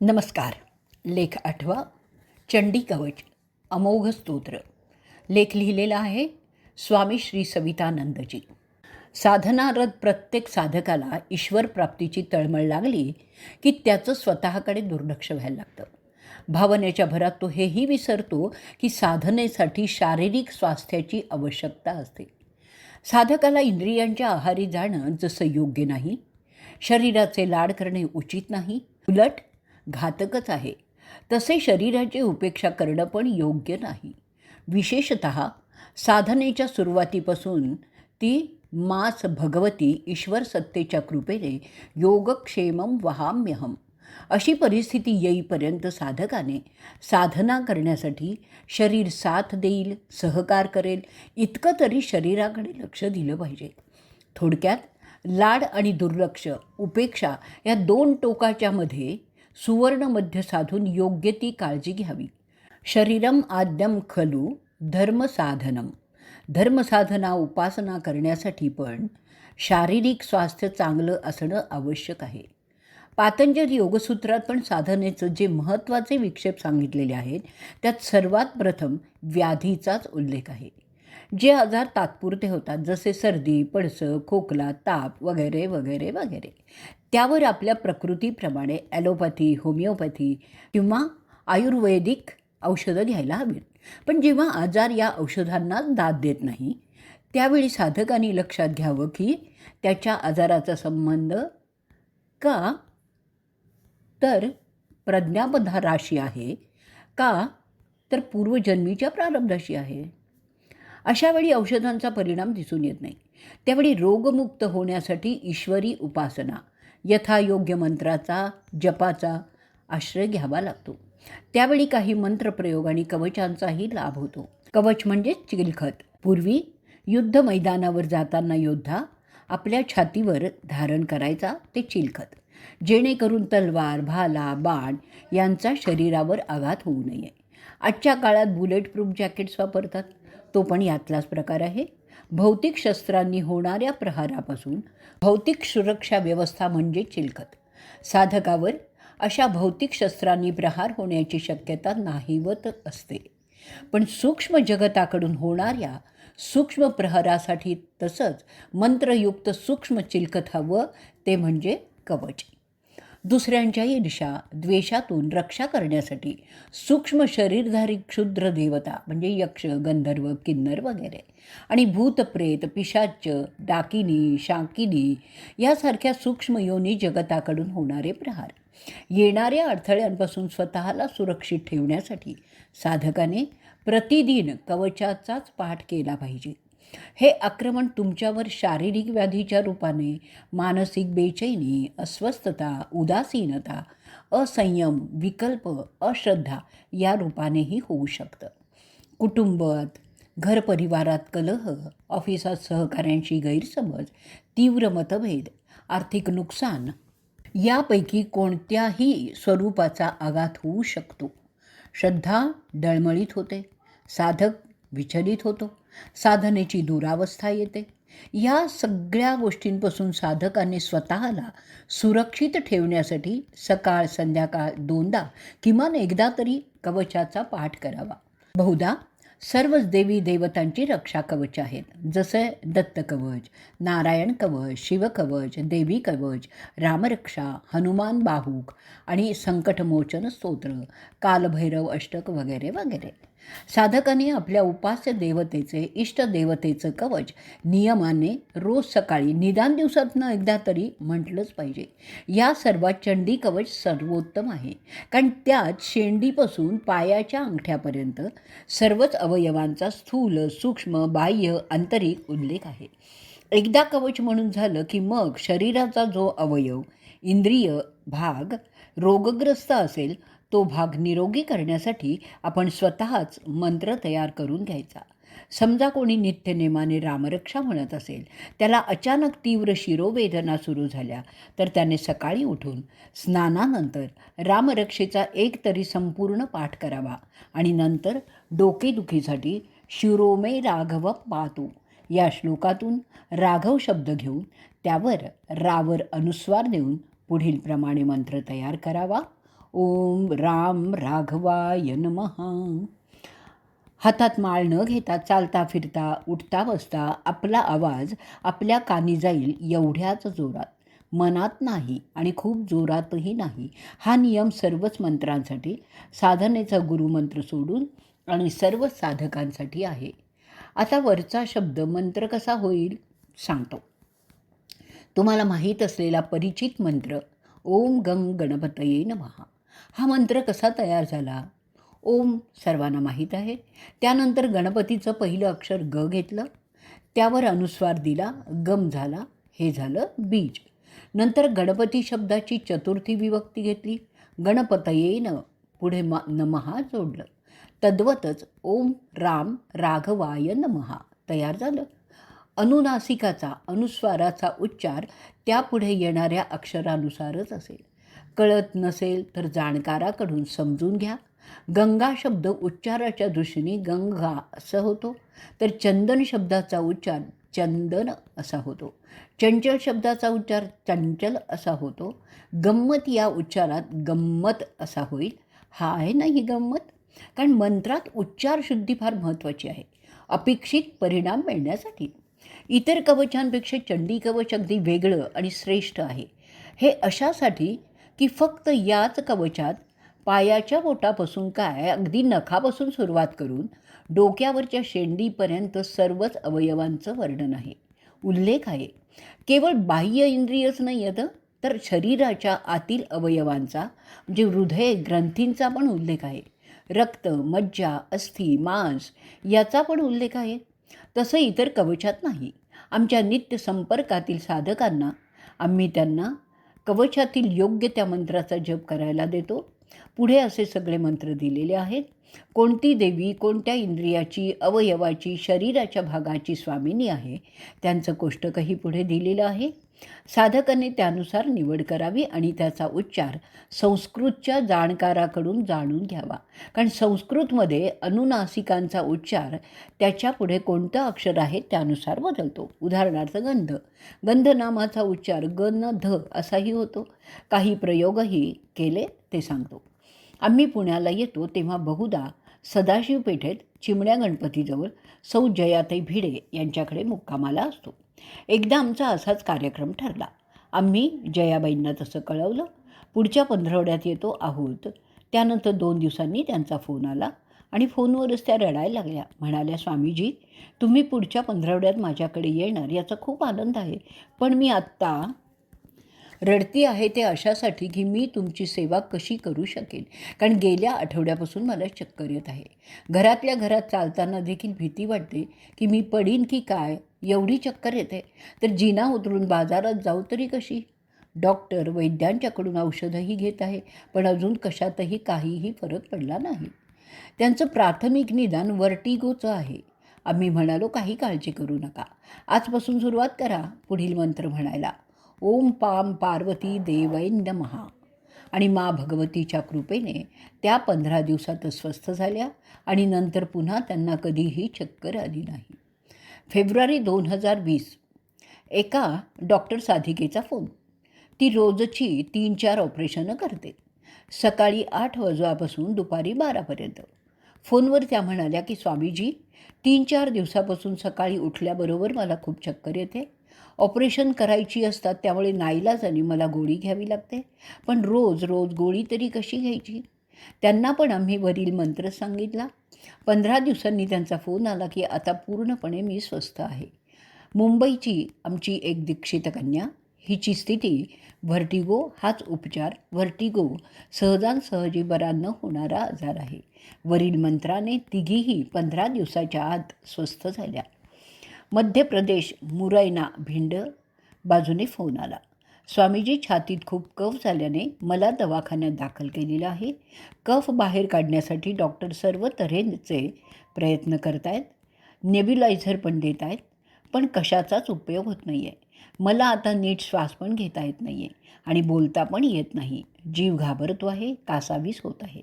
नमस्कार. लेख 8 चंडी कवच अमोघ स्तोत्र. लेख लिहिलेला आहे स्वामी श्री सवितानंदजी. साधनारत प्रत्येक साधकाला ईश्वर प्राप्तीची तळमळ लागली की त्याचं स्वतःकडे दुर्लक्ष व्हायला लागतं. भावनेच्या भरात तो हेही विसरतो की साधनेसाठी शारीरिक स्वास्थ्याची आवश्यकता असते. साधकाला इंद्रियांच्या आहारी जाणं जसं योग्य नाही, शरीराचे लाड करणे उचित नाही, उलट घातकच आहे, तसे शरीराची उपेक्षा करणं पण योग्य नाही. विशेषतः साधनेच्या सुरुवातीपासून ती मास भगवती ईश्वर सत्तेच्या कृपेने योगक्षेमं वहाम्यहम अशी परिस्थिती येईपर्यंत साधकाने साधना करण्यासाठी शरीर साथ देईल, सहकार करेल इतकं तरी शरीराकडे लक्ष दिलं पाहिजे. थोडक्यात लाड आणि दुर्लक्ष, उपेक्षा या दोन टोकाच्या मध्ये सुवर्ण मध्य साधून योग्य ती काळजी घ्यावी. शरीरम आद्यम खलू धर्मसाधनम. धर्मसाधना उपासना करण्यासाठी पण शारीरिक स्वास्थ्य चांगलं असणं आवश्यक आहे. पातंजल योगसूत्रात पण साधनेचं जे महत्त्वाचे विक्षेप सांगितलेले आहेत त्यात सर्वात प्रथम व्याधीचाच उल्लेख आहे. जे आजार तात्पुरते होतात, जसे सर्दी, पडसं, खोकला, ताप वगैरे वगैरे वगैरे, त्यावर आपल्या प्रकृतीप्रमाणे ॲलोपॅथी, होमिओपॅथी किंवा आयुर्वेदिक औषधं घ्यायला हवीत. पण जेव्हा आजार या औषधांनाच दाद देत नाही त्यावेळी साधकांनी लक्षात घ्यावं की त्याच्या आजाराचा संबंध का तर प्रज्ञापदाराशी आहे, का तर पूर्वजन्मीच्या प्रारब्धाशी आहे. अशावेळी औषधांचा परिणाम दिसून येत नाही. त्यावेळी रोगमुक्त होण्यासाठी ईश्वरी उपासना, यथायोग्य मंत्राचा, जपाचा आश्रय घ्यावा लागतो. त्यावेळी काही मंत्रप्रयोग आणि कवचांचाही लाभ होतो. कवच म्हणजे चिलखत. पूर्वी युद्ध मैदानावर जाताना योद्धा आपल्या छातीवर धारण करायचा ते चिलखत, जेणेकरून तलवार, भाला, बाण यांचा शरीरावर आघात होऊ नये. आजच्या काळात बुलेट प्रूफ जॅकेट्स वापरतात, तो पण यातलाच प्रकार आहे. भौतिक शस्त्रांनी होणाऱ्या प्रहारापासून भौतिक सुरक्षा व्यवस्था म्हणजे चिलखत. साधकावर अशा भौतिक शस्त्रांनी प्रहार होण्याची शक्यता नाहीवत असते, पण सूक्ष्म जगताकडून होणाऱ्या सूक्ष्म प्रहारासाठी तसंच मंत्रयुक्त सूक्ष्म चिलखत हवं, ते म्हणजे कवच. दुसऱ्यांच्या ईर्ष्या, द्वेषातून रक्षा करण्यासाठी सूक्ष्म शरीरधारी क्षुद्र देवता म्हणजे यक्ष, गंधर्व, किन्नर वगैरे आणि भूतप्रेत, पिशाच, डाकिनी, शाकिनी यासारख्या सूक्ष्म योनी जगताकडून होणारे प्रहार, येणाऱ्या अडथळ्यांपासून स्वतःला सुरक्षित ठेवण्यासाठी साधकाने प्रतिदिन कवचाचाच पाठ केला पाहिजे. हे आक्रमण तुमच्यावर शारीरिक व्याधीच्या रूपाने मानसिक बेचैनी, अस्वस्थता, उदासीनता, असंयम, विकल्प, अश्रद्धा या रूपानेही होऊ शकतं. कुटुंबात, घरपरिवारात कलह, ऑफिसात सहकाऱ्यांशी गैरसमज, तीव्र मतभेद, आर्थिक नुकसान यापैकी कोणत्याही स्वरूपाचा आघात होऊ शकतो. श्रद्धा डळमळीत होते, साधक विचलित होतो, साधनेची दुरावस्था येते. या सगळ्या गोष्टींपासून साधकाने स्वतःला सुरक्षित ठेवण्यासाठी सकाळ संध्याकाळ 2दा किमान एकदा तरी कवचाचा पाठ करावा. बहुधा सर्वच देवी देवतांची रक्षा कवच आहेत, जसे दत्त कवच, नारायण कवच, शिवकवच, देवी कवच, रामरक्षा, हनुमान बाहुक आणि संकटमोचन स्तोत्र, कालभैरव अष्टक वगैरे वगैरे. साधकाने आपल्या उपास्य देवतेचे, इष्टदेवतेचं कवच नियमाने रोज सकाळी निदान दिवसातनं एकदा तरी म्हटलंच पाहिजे. या सर्वात चंडी कवच सर्वोत्तम आहे, कारण त्यात शेंडीपासून पायाच्या अंगठ्यापर्यंत सर्वच अवयवांचा स्थूल, सूक्ष्म, बाह्य, आंतरिक उल्लेख आहे. एकदा कवच म्हणून झालं की मग शरीराचा जो अवयव, इंद्रिय भाग रोगग्रस्त असेल तो भाग निरोगी करण्यासाठी आपण स्वतःच मंत्र तयार करून घ्यायचा. समजा कोणी नित्यनेमाने रामरक्षा म्हणत असेल, त्याला अचानक तीव्र शिरोवेदना सुरू झाल्या तर त्याने सकाळी उठून स्नानानंतर रामरक्षेचा एक तरी संपूर्ण पाठ करावा आणि नंतर डोकेदुखीसाठी शिरोमे राघव पातू या श्लोकातून राघव शब्द घेऊन त्यावर रावर अनुस्वार देऊन पुढील प्रमाणे मंत्र तयार करावा. ओम राम राघवाय नमः. हातात माळ न घेता चालता फिरता उठता बसता आपला आवाज आपल्या कानी जाईल एवढ्याच जोरात, मनात नाही आणि खूप जोरातही नाही. हा नियम सर्वच मंत्रांसाठी, साधनेचा गुरुमंत्र सोडून आणि सर्व साधकांसाठी आहे. आता वरचा शब्द मंत्र कसा होईल सांगतो. तुम्हाला माहीत असलेला परिचित मंत्र ओम गंग गणपतये नमः. हा मंत्र कसा तयार झाला? ओम सर्वांना माहीत आहे. त्यानंतर गणपतीचं पहिलं अक्षर ग घेतलं, त्यावर अनुस्वार दिला, गम झाला, हे झालं बीज. नंतर गणपती शब्दाची चतुर्थी विभक्ती घेतली, गणपतये न, पुढे नमः जोडलं. तद्वतच ओम राम राघवाय नमः तयार झालं. अनुनासिकाचा अनुस्वाराचा उच्चार त्यापुढे येणाऱ्या अक्षरानुसारच असेल. कळत नसेल तर जाणकाराकडून समजून घ्या. गंगा शब्द उच्चाराच्या दृष्टीने गंगा असा होतो, तर चंदन शब्दाचा उच्चार चंदन असा होतो. चंचल शब्दाचा उच्चार चंचल असा होतो. गंमत या उच्चारात गंमत असा होईल. हा आहे ना ही गंमत. कारण मंत्रात उच्चार शुद्धी फार महत्त्वाची आहे, अपेक्षित परिणाम मिळण्यासाठी. इतर कवचांपेक्षा चंडी कवच अगदी वेगळं आणि श्रेष्ठ आहे. हे अशासाठी की फक्त याच कवचात पायाच्या बोटापासून काय अगदी नखापासून सुरुवात करून डोक्यावरच्या शेंडीपर्यंत सर्वच अवयवांचं वर्णन आहे, उल्लेख आहे. केवळ बाह्य इंद्रियच नाही आहेत, तर शरीराच्या आतील अवयवांचा म्हणजे हृदय ग्रंथींचा पण उल्लेख आहे. रक्त, मज्जा, अस्थि, मांस याचा पण उल्लेख आहे. तसं इतर कवचात नाही. आमच्या नित्य संपर्कातील साधकांना आम्ही त्यांना कवचातील योग्य त्या मंत्राचा जप करायला देतो. पुढे असे सगळे मंत्र दिलेले आहेत. कोणती देवी कोणत्या इंद्रियाची, अवयवाची, शरीराच्या भागाची स्वामिनी आहे त्यांचं कोष्टकही पुढे दिलेलं आहे. साधकाने त्यानुसार निवड करावी आणि त्याचा उच्चार संस्कृतच्या जाणकाराकडून जाणून घ्यावा. कारण संस्कृतमध्ये अनुनासिकांचा उच्चार त्याच्यापुढे कोणतं अक्षर आहे त्यानुसार बदलतो. उदाहरणार्थ गंध, गंध नामाचा उच्चार ग न ध असाही होतो. काही प्रयोगही केले ते सांगतो. आम्ही पुण्याला येतो तेव्हा बहुधा सदाशिव पेठेत चिमण्या गणपतीजवळ सौ जयाताई भिडे यांच्याकडे मुक्कामाला असतो. एकदा आमचा असाच कार्यक्रम ठरला. आम्ही जयाबाईंना तसं कळवलं. पुढच्या पंधरवड्यात येतो आहोत. त्यानंतर 2 दिवसांनी त्यांचा फोन आला आणि फोनवरच त्या रडायला लागल्या. म्हणाल्या, स्वामीजी तुम्ही पुढच्या पंधरवड्यात माझ्याकडे येणार याचा खूप आनंद आहे, पण मी आत्ता रडती आहे ते अशासाठी की मी तुमची सेवा कशी करू शकेन. कारण गेल्या आठवड्यापासून मला चक्कर येत आहे. घरातल्या घरात चालताना देखील भीती वाटते की मी पडीन की काय, एवढी चक्कर येते. तर जिना उतरून बाजारात जाऊ तरी कशी. डॉक्टर वैद्यांच्याकडून औषधंही घेत आहे, पण अजून कशातही काहीही फरक पडला नाही. त्यांचं प्राथमिक निदान वर्टिगोचं आहे. आम्ही म्हणालो काही काळजी करू नका, आजपासून सुरुवात करा पुढील मंत्र म्हणायला. ओम पाम पार्वती देवै नमः. आणि मा भगवतीच्या कृपेने त्या 15 दिवसातच स्वस्थ झाल्या आणि नंतर पुन्हा त्यांना कधीही चक्कर आली नाही. फेब्रुवारी 2020. एका डॉक्टर साधिकेचा फोन. ती रोजची 3-4 ऑपरेशनं करते, सकाळी 8 वाजल्यापासून दुपारी 12पर्यंत. फोनवर त्या म्हणाल्या की स्वामीजी 3-4 दिवसापासून सकाळी उठल्याबरोबर मला खूप चक्कर येते. ऑपरेशन करायची असतात त्यामुळे नाईलाजाने मला गोळी घ्यावी लागते, पण रोज रोज गोळी तरी कशी घ्यायची. त्यांना पण आम्ही वरील मंत्र सांगितला. 15 दिवसांनी त्यांचा फोन आला की आता पूर्णपणे मी स्वस्थ आहे. मुंबईची आमची एक दीक्षित कन्या, हिची स्थिती व्हर्टिगो हाच उपचार. व्हर्टिगो सहजासहजी बरा न होणारा आजार आहे. वरील मंत्राने तिघीही 15 दिवसाच्या आत स्वस्थ झाल्या. मध्य प्रदेश मुरैना भिंड बाजूने फोन आला. स्वामीजी छातीत खूप कफ झाल्याने मला दवाखान्यात दाखल केलेलं आहे. कफ बाहेर काढण्यासाठी डॉक्टर सर्व तऱ्हेचे प्रयत्न करत आहेत, नेब्युलायझर पण देत आहेत, पण कशाचाच उपयोग होत नाही आहे. मला आता नीट श्वास पण घेता येत नाही आहे आणि बोलता पण येत नाही. जीव घाबरतो आहे, कासावीस होत आहे.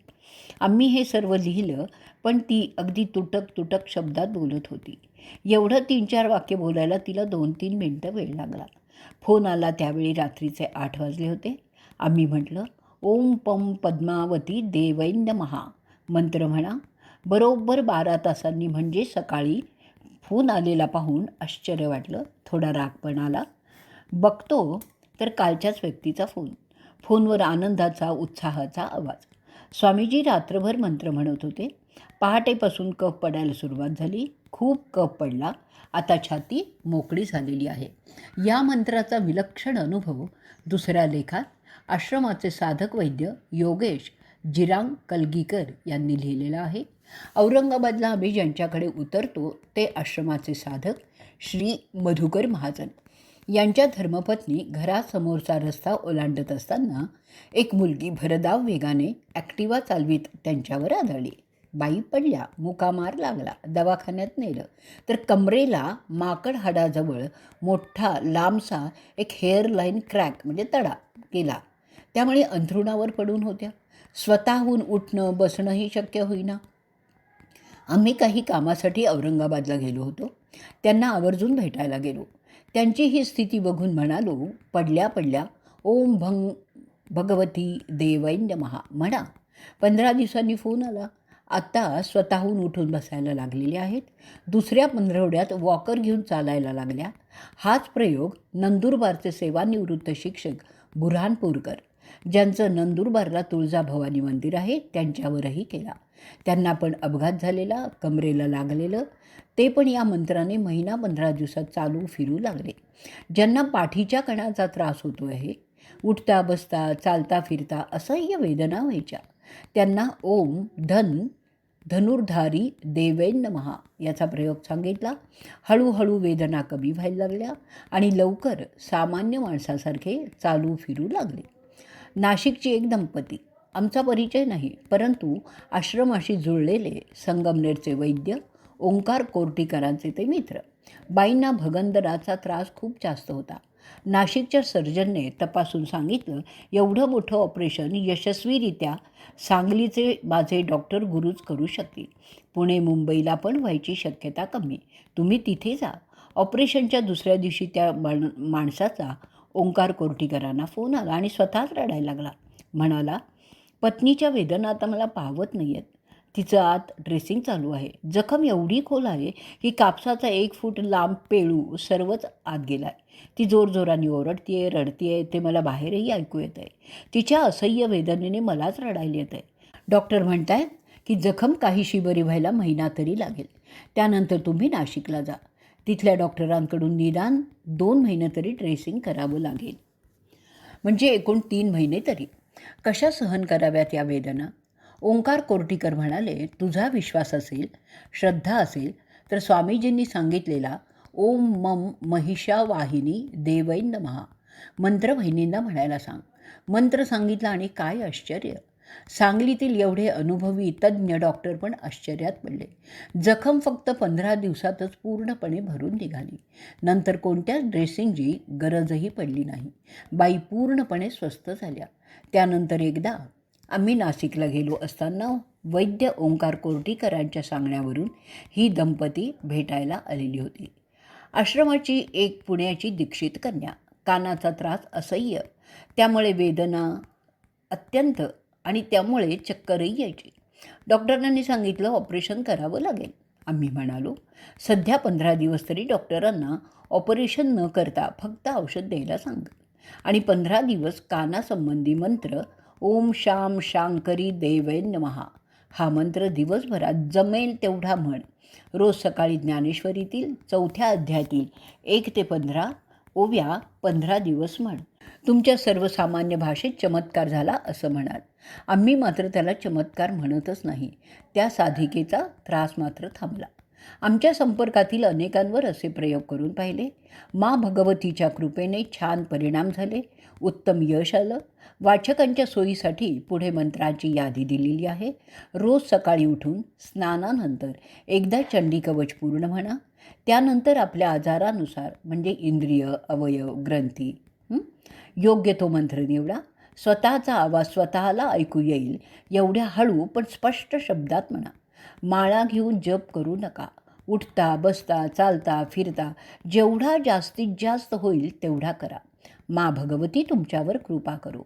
आम्ही हे सर्व लिहिलं, पण ती अगदी तुटक शब्दात बोलत होती. एवढं 3-4 वाक्य बोलायला तिला 2-3 मिनटं वेळ लागला. फोन आला त्यावेळी रात्रीचे 8 वाजले होते. आम्ही म्हटलं ओम पम पद्मावती देवै नमः मंत्र म्हणा. बरोबर 12 तासांनी म्हणजे सकाळी फोन आलेला पाहून आश्चर्य वाटलं. थोडा राग पण आला. बघतो तर कालच्याच व्यक्तीचा फोन. फोनवर आनंदाचा, उत्साहाचा आवाज. स्वामीजी रात्रभर मंत्र म्हणत होते. पहाटेपासून कफ पडायला सुरुवात झाली. खूप कफ पडला. आता छाती मोकळी झालेली आहे. या मंत्राचा विलक्षण अनुभव दुसऱ्या लेखात आश्रमाचे साधक वैद्य योगेश जिरांग कलगीकर यांनी लिहिलेला आहे. औरंगाबादला आम्ही ज्यांच्याकडे उतरतो ते आश्रमाचे साधक श्री मधुकर महाजन. यांच्या धर्मपत्नी घरासमोरचा रस्ता ओलांडत असताना एक मुलगी भरधाव वेगाने ॲक्टिवा चालवीत त्यांच्यावर आदळली. बाई पडल्या. मुकामार लागला. दवाखान्यात नेलं तर कमरेला माकड हाडाजवळ मोठा लांबसा एक हेअरलाईन क्रॅक म्हणजे तडा केला. त्यामुळे अंथरुणावर पडून होत्या. स्वतःहून उठणं बसणंही शक्य होईना. आम्ही काही कामासाठी औरंगाबादला गेलो होतो. त्यांना आवर्जून भेटायला गेलो. त्यांची ही स्थिती बघून म्हणालो, पडल्या पडल्या ओम भगवती देवै नमः म्हणा. 15 दिवसांनी फोन आला. आत्ता स्वतःहून उठून बसायला लागलेल्या आहेत. दुसऱ्या पंधरवड्यात वॉकर घेऊन चालायला लागल्या. हाच प्रयोग नंदुरबारचे सेवानिवृत्त शिक्षक बुऱ्हाणपूरकर, ज्यांचं नंदुरबारला तुळजाभवानी मंदिर आहे, त्यांच्यावरही केला. त्यांना पण अपघात झालेला, कमरेला लागलेलं. ते पण या मंत्राने 15 दिवसात चालू फिरू लागले. ज्यांना पाठीच्या कणाचा त्रास होतो आहे, उठता बसता चालता फिरता असह्य वेदना व्हायच्या, त्यांना ओम धनुर्धारी देवै नमः याचा प्रयोग सांगितला. हळूहळू वेदना कमी व्हायला लागल्या आणि लवकर सामान्य माणसासारखे चालू फिरू लागले. नाशिकची एक दंपती, आमचा परिचय नाही, परंतु आश्रमाशी जुळलेले संगमनेरचे वैद्य ओंकार कोर्टीकरांचे ते मित्र. बाईंना भगंदराचा त्रास खूप जास्त होता. नाशिकच्या सर्जनने तपासून सांगितलं, एवढं मोठं ऑपरेशन यशस्वीरित्या सांगलीचे माझे डॉक्टर गुरुच करू शकतील. पुणे मुंबईला पण व्हायची शक्यता कमी. तुम्ही तिथे जा. ऑपरेशनच्या दुसऱ्या दिवशी त्या माणसाचा ओंकार कोर्टीकरांना फोन आला आणि स्वतःच रडायला लागला. म्हणाला, पत्नीच्या वेदना आता मला पाहवत नाही आहेत. तिचं आत ड्रेसिंग चालू आहे. जखम एवढी खोल आहे की कापसाचा 1 फूट लांब पेळू सर्वच आत गेला आहे. ती जोरजोराने ओरडतीये, रडतीये. ते मला बाहेरही ऐकू येत आहे. तिच्या असह्य वेदनेने मलाच रडायला येत आहे. डॉक्टर म्हणतायत की जखम काहीशी बरी व्हायला महिना तरी लागेल. त्यानंतर तुम्ही नाशिकला जा. तिथल्या डॉक्टरांकडून निदान 2 महिने तरी ड्रेसिंग करावं लागेल. म्हणजे एकूण 3 महिने तरी. कशा सहन कराव्यात या वेदना? ओंकार कोर्टीकर म्हणाले, तुझा विश्वास असेल, श्रद्धा असेल तर स्वामीजींनी सांगितलेला ओम मम महिषावाहिनी देवै नमः मंत्र बहिणींना म्हणायला सांग. मंत्र सांगितला आणि काय आश्चर्य! सांगलीतील एवढे अनुभवी तज्ज्ञ डॉक्टर पण आश्चर्यात पडले. जखम फक्त 15 दिवसातच पूर्णपणे भरून निघाली. नंतर कोणत्याच ड्रेसिंगची गरजही पडली नाही. बाई पूर्णपणे स्वस्थ झाल्या. त्यानंतर एकदा आम्ही नाशिकला गेलो असताना वैद्य ओंकार कोर्टीकरांच्या सांगण्यावरून ही दंपती भेटायला आलेली होती. आश्रमाची एक पुण्याची दीक्षित कन्या. कानाचा त्रास असह्य, त्यामुळे वेदना अत्यंत आणि त्यामुळे चक्करही यायची. डॉक्टरांनी सांगितलं ऑपरेशन करावं लागेल. आम्ही म्हणालो, सध्या 15 दिवस तरी डॉक्टरांना ऑपरेशन न करता फक्त औषध द्यायला सांग आणि 15 दिवस कानासंबंधी मंत्र ओम शाम शांकरी देवै नमः हा मंत्र दिवसभरात जमेल तेवढा म्हण. रोज सकाळी ज्ञानेश्वरीतील 4थ्या अध्यायातील 1 ते 15 ओव्या 15 दिवस म्हण. तुमच्या सर्वसामान्य भाषेत चमत्कार झाला असं म्हणाल. आम्ही मात्र त्याला चमत्कार म्हणतच नाही. त्या साधिकेचा त्रास मात्र थांबला. आमच्या संपर्कातील अनेकांवर असे प्रयोग करून पाहिले. मा भगवतीच्या कृपेने छान परिणाम झाले. उत्तम यश आलं. वाचकांच्या सोयीसाठी पुढे मंत्रांची यादी दिलेली आहे. रोज सकाळी उठून स्नानानंतर एकदा चंडी कवच पूर्ण म्हणा. त्यानंतर आपल्या आजारानुसार म्हणजे इंद्रिय, अवयव, ग्रंथी योग्य तो मंत्र निवडा. स्वतःचा आवाज स्वतःला ऐकू येईल एवढ्या हळू पण स्पष्ट शब्दात म्हणा. माळा घेऊन जप करू नका. उठता बसता चालता फिरता जेवढा जास्तीत जास्त होईल तेवढा करा. मा भगवती तुमच्यावर कृपा करो.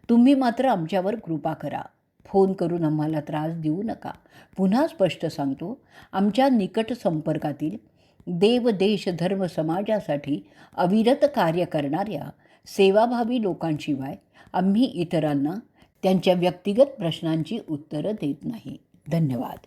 तुम्ही मात्र आमच्यावर कृपा करा. फोन करून आम्हाला त्रास देऊ नका. पुन्हा स्पष्ट सांगतो, आमच्या निकट संपर्कातील देव, देश, धर्म, समाजासाठी अविरत कार्य करणाऱ्या सेवाभावी लोकांशिवाय आम्ही इतरांना त्यांच्या व्यक्तिगत प्रश्नांची उत्तरं देत नाही. धन्यवाद.